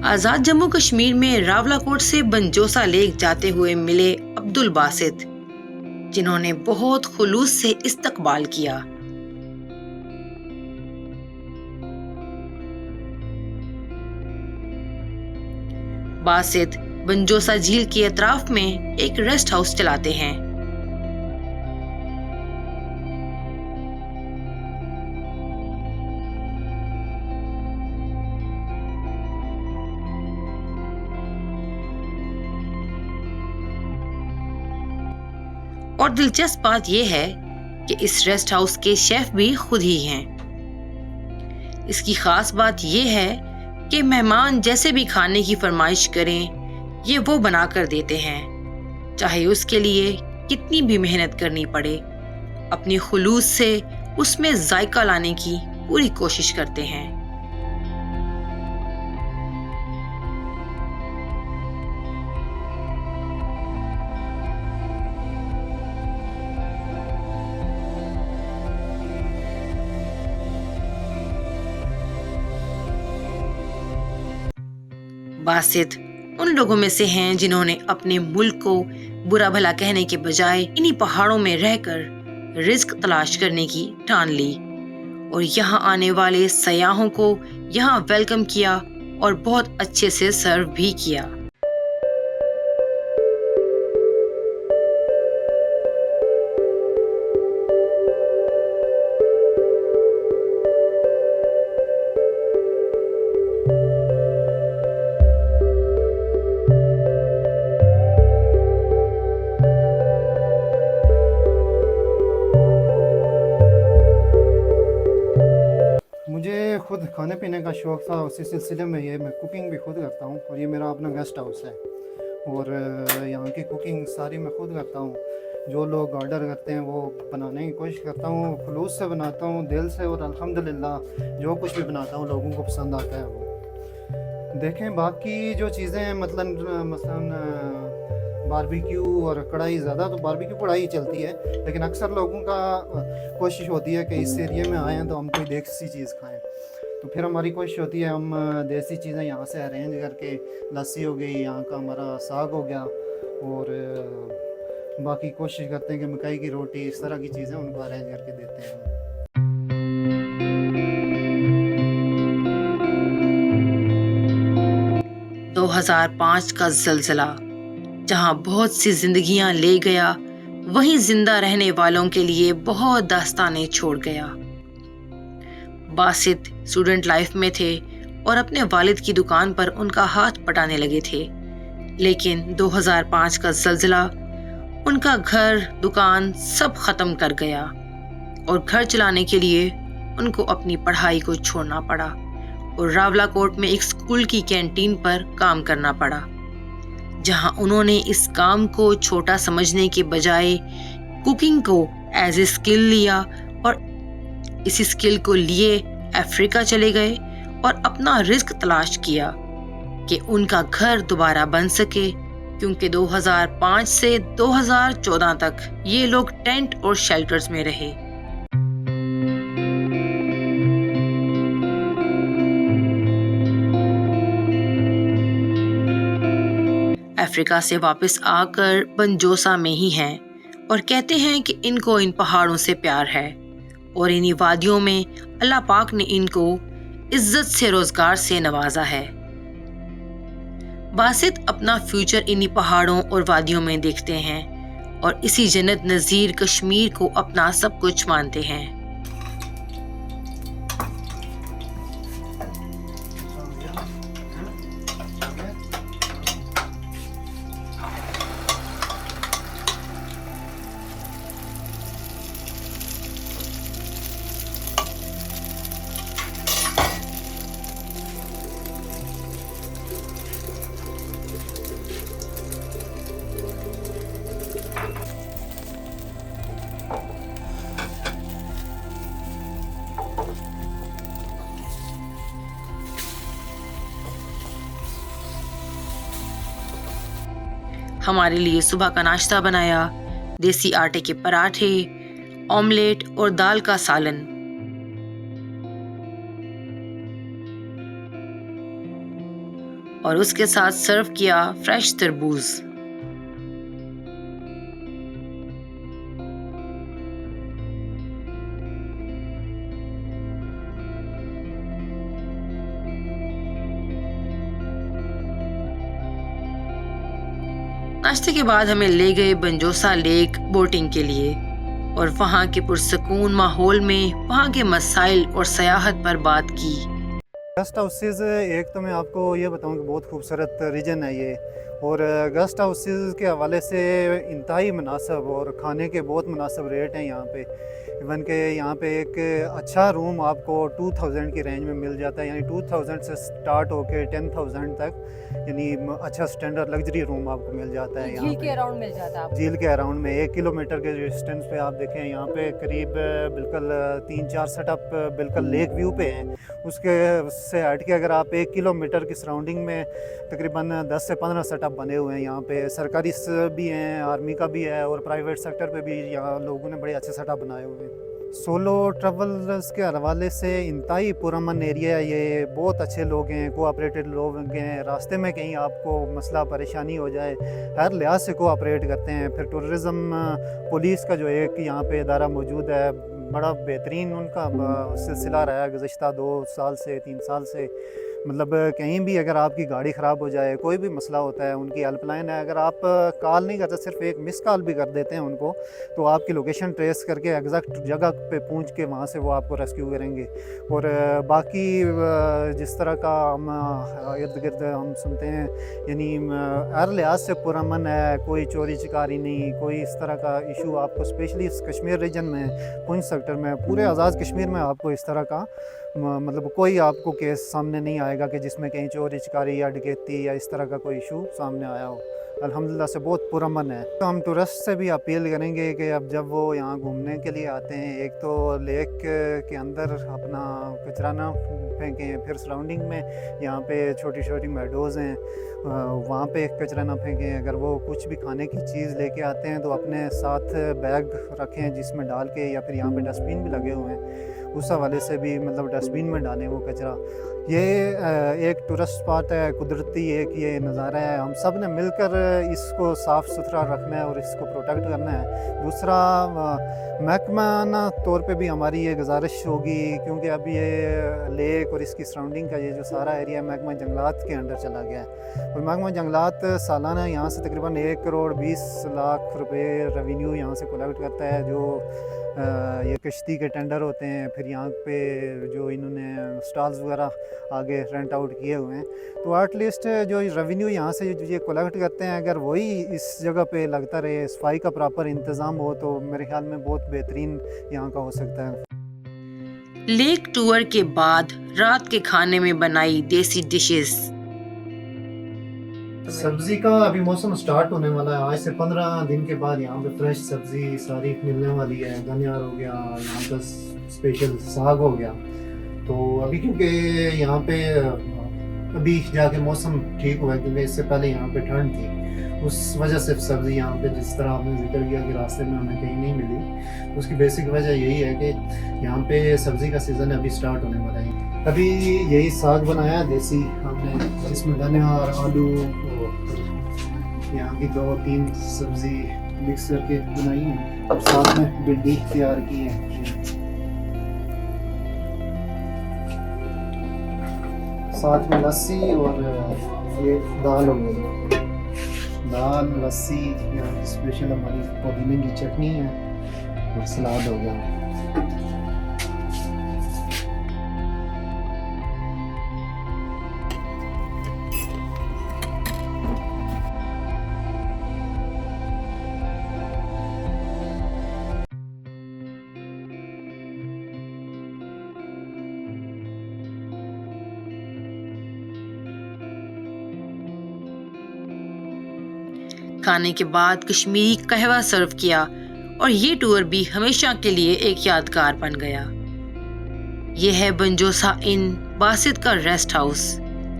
आजाद जम्मू कश्मीर में रावलाकोट से बंजोसा लेक जाते हुए मिले अब्दुल बासित, जिन्होंने बहुत खुलूस से इस्तकबाल किया। बासित बंजोसा झील के अतराफ में एक रेस्ट हाउस चलाते हैं। और दिलचस्प बात यह है कि इस रेस्ट हाउस के शेफ भी खुद ही हैं। इसकी खास बात यह है कि मेहमान जैसे भी खाने की फरमाइश करें, ये वो बना कर देते हैं, चाहे उसके लिए कितनी भी मेहनत करनी पड़े। अपनी खुलूस से उसमें जायका लाने की पूरी कोशिश करते हैं। बासित उन लोगों में से हैं जिन्होंने अपने मुल्क को बुरा भला कहने के बजाय इन्हीं पहाड़ों में रहकर रिस्क तलाश करने की ठान ली और यहाँ आने वाले सयाहों को यहाँ वेलकम किया और बहुत अच्छे से सर्व भी किया। मुझे खुद खाने पीने का शौक़ था, उसी सिलसिले में ये मैं कुकिंग भी खुद करता हूँ और ये मेरा अपना गेस्ट हाउस है और यहाँ की कुकिंग सारी मैं खुद करता हूँ। जो लोग ऑर्डर करते हैं वो बनाने की कोशिश करता हूँ, खुलूस से बनाता हूँ, दिल से, और अल्हम्दुलिल्लाह जो कुछ भी बनाता हूँ लोगों को पसंद आता है। वो देखें बाकी जो चीज़ें हैं मसलन बारबेक्यू और कढ़ाई, ज़्यादा तो बारबेक्यू कढ़ाई चलती है, लेकिन अक्सर लोगों का कोशिश होती है कि इस एरिया में आए हैं तो हम कोई देसी चीज़ खाएं। तो फिर हमारी कोशिश होती है हम देसी चीज़ें यहाँ से अरेंज करके, लस्सी हो गई, यहाँ का हमारा साग हो गया, और बाकी कोशिश करते हैं कि मकई की रोटी, इस तरह की चीज़ें उनको अरेंज करके देते हैं। 2005 का ज़लज़ला जहां बहुत सी जिंदगियां ले गया, वहीं जिंदा रहने वालों के लिए बहुत दास्तानें छोड़ गया। बासित स्टूडेंट लाइफ में थे और अपने वालिद की दुकान पर उनका हाथ पटाने लगे थे, लेकिन 2005 का ज़लज़ला उनका घर, दुकान सब खत्म कर गया और घर चलाने के लिए उनको अपनी पढ़ाई को छोड़ना पड़ा और रावलाकोट में एक स्कूल की कैंटीन पर काम करना पड़ा, जहां उन्होंने इस काम को छोटा समझने के बजाय कुकिंग को एज ए स्किल लिया और इसी स्किल को लिए अफ्रीका चले गए और अपना रिस्क तलाश किया कि उनका घर दोबारा बन सके, क्योंकि 2005 से 2014 तक ये लोग टेंट और शेल्टर्स में रहे। अफ्रीका से वापस आकर बंजोसा में ही हैं और कहते हैं कि इनको इन पहाड़ों से प्यार है और इन्हीं वादियों में अल्लाह पाक ने इनको इज्जत से, रोजगार से नवाजा है। बासित अपना फ्यूचर इन्हीं पहाड़ों और वादियों में देखते हैं और इसी जन्नत नज़ीर कश्मीर को अपना सब कुछ मानते हैं। हमारे लिए सुबह का नाश्ता बनाया, देसी आटे के पराठे, ऑमलेट और दाल का सालन। और उसके साथ सर्व किया फ्रेश तरबूज। नाश्ते के बाद हमें ले गए बंजोसा लेक बोटिंग के लिए और वहाँ के पुरसकून माहौल में वहाँ के मसाइल और सयाहत पर बात की। गेस्ट हाउसेज़ एक तो मैं आपको ये बताऊं कि बहुत खूबसूरत रीजन है ये, और गेस्ट हाउसेज़ के हवाले से इंतहाई मुनासिब और खाने के बहुत मुनासिब रेट हैं यहाँ पे। इवन के यहाँ पे एक अच्छा रूम आपको 2000 की रेंज में मिल जाता है, यानी 2000 से स्टार्ट होके 10,000 तक, यानी अच्छा स्टैंडर्ड लग्जरी रूम आपको मिल जाता है। यहाँ झील के अराउंड मिल जाता है आपको। झील के अराउंड में 1 किलोमीटर के डिस्टेंस पे आप देखें यहाँ पे करीब बिल्कुल 3-4 सेटअप बिल्कुल लेक व्यू पे हैं। उसके से हट के अगर आप 1 किलोमीटर की सराउंडिंग में तकरीबन 10 से 15 सेटअप बने हुए हैं। यहाँ पे सरकारी भी हैं, आर्मी का भी है, और प्राइवेट सेक्टर पे भी यहाँ लोगों ने बड़े अच्छे सेटअप बनाए हुए हैं। सोलो ट्रैवलर्स के हवाले से इंतहाई पुरअमन एरिया है ये, बहुत अच्छे लोग हैं, कोऑपरेटेड लोग हैं। रास्ते में कहीं आपको मसला परेशानी हो जाए हर लिहाज से कोऑपरेट करते हैं। फिर टूरिज़म पुलिस का जो एक यहाँ पे इदारा मौजूद है, बड़ा बेहतरीन उनका सिलसिला रहा है गुज़श्ता 2 साल से 3 साल से। मतलब कहीं भी अगर आपकी गाड़ी ख़राब हो जाए, कोई भी मसला होता है, उनकी हेल्पलाइन है। अगर आप कॉल नहीं करते, सिर्फ एक मिस कॉल भी कर देते हैं उनको, तो आपकी लोकेशन ट्रेस करके एग्जैक्ट जगह पे पहुंच के वहाँ से वो आपको रेस्क्यू करेंगे। और बाकी जिस तरह का हम इर्द गिर्द हम सुनते हैं, यानी हर लिहाज से पुरअमन है, कोई चोरी चिकारी नहीं, कोई इस तरह का इशू आपको स्पेशली इस कश्मीर रीजन में, पुंछ सेक्टर में, पूरे आज़ाद कश्मीर में आपको इस तरह का मतलब कोई आपको केस सामने नहीं आएगा कि जिसमें कहीं चोरी चिकारी या डकैती या इस तरह का कोई इशू सामने आया हो। अल्हम्दुलिल्लाह से बहुत पुरअमन है। तो हम टूरिस्ट से भी अपील करेंगे कि अब जब वो यहाँ घूमने के लिए आते हैं, एक तो लेक के अंदर अपना कचरा ना फेंकें, फिर सराउंडिंग में यहाँ पे छोटी छोटी मेडोज़ हैं, वहाँ पे कचरा ना फेंकें। अगर वो कुछ भी खाने की चीज़ लेके आते हैं तो अपने साथ बैग रखें जिसमें डाल के, या फिर यहाँ पे डस्टबिन भी लगे हुए हैं, उस हवाले से भी मतलब डस्टबिन में डालें वो कचरा। ये एक टूरिस्ट स्पॉट है, कुदरती एक ये नज़ारा है। हम सब ने मिलकर इसको साफ़ सुथरा रखना है और इसको प्रोटेक्ट करना है। दूसरा महकमाना तौर पे भी हमारी ये गुजारिश होगी, क्योंकि अब ये लेक और इसकी सराउंडिंग का ये जो सारा एरिया महकमा जंगलात के अंडर चला गया है, और महकमा जंगलात सालाना यहाँ से तकरीबन 1 करोड़ 20 लाख रुपए रेवेन्यू यहाँ से कलेक्ट करता है। जो ये कश्ती के टेंडर होते हैं, फिर यहाँ पे जो इन्होंने स्टॉल्स वगैरह आगे रेंट आउट किए हुए हैं, तो एटलीस्ट जो रेवेन्यू यहाँ से ये कलेक्ट करते हैं, अगर वही इस जगह पे लगता रहे, सफाई का प्रॉपर इंतज़ाम हो, तो मेरे ख्याल में बहुत बेहतरीन यहाँ का हो सकता है। लेक टूर के बाद रात के खाने में बनाई देसी डिशेस। सब्ज़ी का अभी मौसम स्टार्ट होने वाला है। आज से 15 दिन के बाद यहाँ पे फ्रेश सब्ज़ी सारी मिलने वाली है। धनियार हो गया, यहाँ का स्पेशल साग हो गया। तो अभी क्योंकि यहाँ पे अभी जाके मौसम ठीक हुआ है, क्योंकि इससे पहले यहाँ पे ठंड थी, उस वजह से सब्ज़ी यहाँ पे जिस तरह आपने जिक्र किया कि रास्ते में हमें कहीं नहीं मिली, उसकी बेसिक वजह यही है कि यहाँ पे सब्ज़ी का सीज़न अभी स्टार्ट होने वाला है। अभी यही साग बनाया देसी हमने, इसमें धनिया और आलू, यहाँ की 2-3 सब्ज़ी मिक्स करके बनाई है, और साथ में भिंडी तैयार की है। साथ में लस्सी और ये दाल हो गई, दाल लस्सी, यहाँ की स्पेशल हमारी पुदीने की चटनी है, और सलाद हो गया। खाने के बाद कश्मीरी कहवा सर्व किया और ये टूर भी हमेशा के लिए एक यादगार बन गया। यह है बंजोसा इन बासित का रेस्ट हाउस।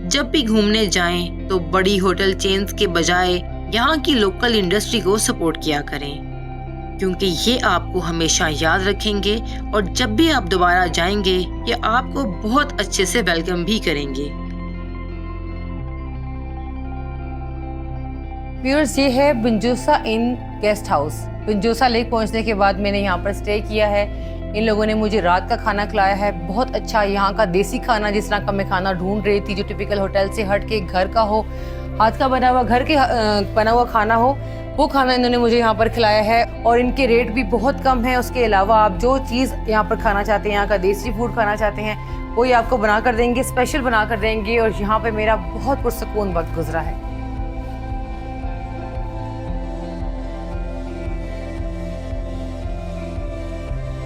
जब भी घूमने जाएं तो बड़ी होटल चेन्स के बजाय यहाँ की लोकल इंडस्ट्री को सपोर्ट किया करें, क्योंकि ये आपको हमेशा याद रखेंगे और जब भी आप दोबारा जाएंगे ये आपको बहुत अच्छे से वेलकम भी करेंगे। व्यूअर्स, ये है बिंजूसा इन गेस्ट हाउस। बिंजूसा लेक पहुंचने के बाद मैंने यहाँ पर स्टे किया है। इन लोगों ने मुझे रात का खाना खिलाया है, बहुत अच्छा यहाँ का देसी खाना, जिस तरह का मैं खाना ढूंढ रही थी, जो टिपिकल होटल से हट के घर का हो, हाथ का बना हुआ, घर के बना हुआ खाना हो, वो खाना इन्होंने मुझे यहाँ पर खिलाया है। और इनके रेट भी बहुत कम है। उसके अलावा आप जो चीज़ यहाँ पर खाना चाहते हैं, यहाँ का देसी फूड खाना चाहते हैं, वो ये आपको बना कर देंगे, स्पेशल बना कर देंगे। और यहाँ पे मेरा बहुत पुरसकून वक्त गुजरा है।